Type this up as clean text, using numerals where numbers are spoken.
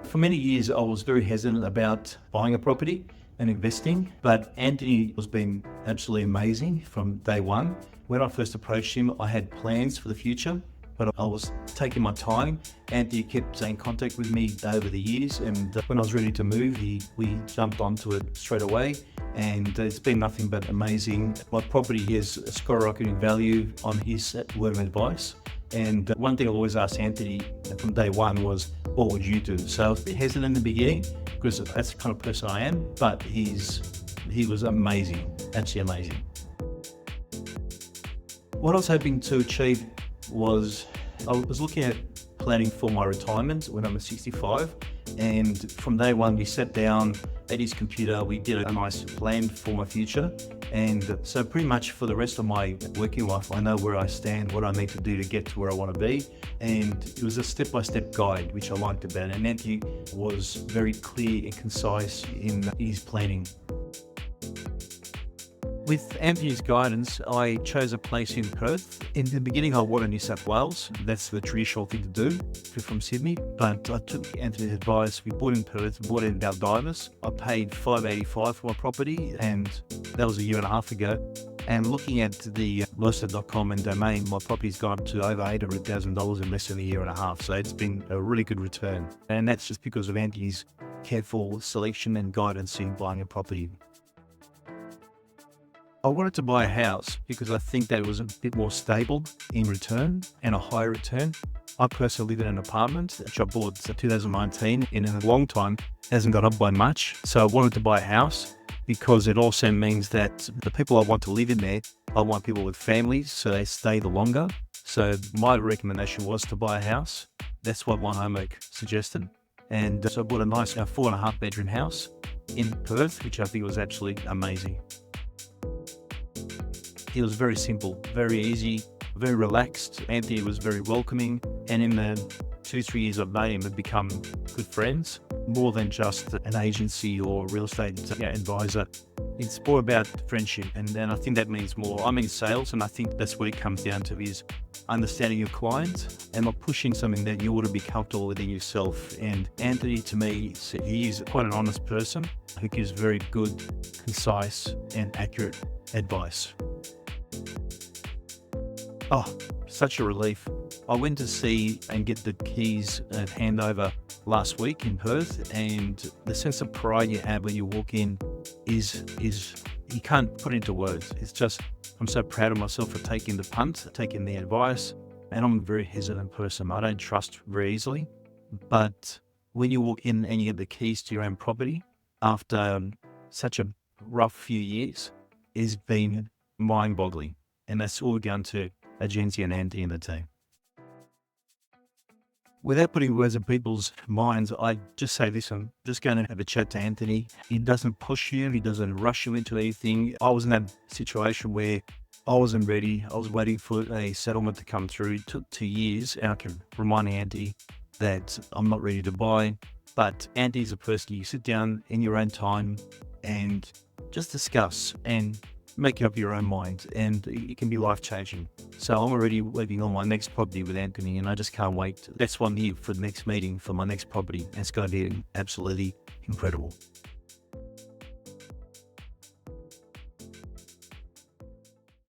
For many years, I was very hesitant about buying a property and investing, but Anthony has been absolutely amazing from day one. When I first approached him, I had plans for the future, but I was taking my time. Anthony kept in contact with me over the years, and when I was ready to move, we jumped onto it straight away, and it's been nothing but amazing. My property has skyrocketing value on his word of advice. And one thing I always asked Anthony from day one was, what would you do? So I was a bit hesitant in the beginning because that's the kind of person I am, but he was amazing, actually amazing. What I was hoping to achieve was, I was looking at planning for my retirement when I'm 65. And from day one, we sat down at his computer, we did a nice plan for my future. And so pretty much for the rest of my working life, I know where I stand, what I need to do to get to where I want to be. And it was a step-by-step guide, which I liked about it. And Anthony was very clear and concise in his planning. With Anthony's guidance, I chose a place in Perth. In the beginning, I wanted New South Wales. That's the traditional thing to do if you're from Sydney. But I took Anthony's advice. We bought in Perth, bought in Baldivis. I paid $585 for my property, and that was a year and a half ago. And looking at the listed.com and domain, my property's gone up to over $800,000 in less than a year and a half. So it's been a really good return. And that's just because of Anthony's careful selection and guidance in buying a property. I wanted to buy a house because I think that it was a bit more stable in return and a higher return. I personally live in an apartment which I bought in 2019, and in a long time hasn't gone up by much. So I wanted to buy a house because it also means that the people I want to live in there, I want people with families so they stay the longer. So my recommendation was to buy a house. That's what my homework suggested. And so I bought a nice 4.5 bedroom house in Perth, which I think was absolutely amazing. It was very simple, very easy, very relaxed. Anthony was very welcoming, and in the 2-3 years I've known him, we've become good friends, more than just an agency or real estate advisor. It's more about friendship, and I think that means more. I'm in sales, and I think that's what it comes down to, is understanding your client and not pushing something that you ought to be comfortable within yourself. And Anthony, to me, he is quite an honest person who gives very good, concise and accurate advice. Oh, such a relief. I went to see and get the keys at handover last week in Perth, and the sense of pride you have when you walk in is you can't put into words. It's just, I'm so proud of myself for taking the punt, taking the advice, and I'm a very hesitant person. I don't trust very easily, but when you walk in and you get the keys to your own property after such a rough few years, it's been mind-boggling, and that's all down to Agenzia and Anthony and the team. Without putting words in people's minds, I just say this, I'm just going to have a chat to Anthony. He doesn't push you, he doesn't rush you into anything. I was in that situation where I wasn't ready. I was waiting for a settlement to come through. It took 2 years, and I can remind Anthony that I'm not ready to buy. But Anthony's a person you sit down in your own time and just discuss and make up your own mind, and it can be life-changing. So I'm already working on my next property with Anthony, and I just can't wait. That's 1 year for the next meeting for my next property. It's going to be absolutely incredible.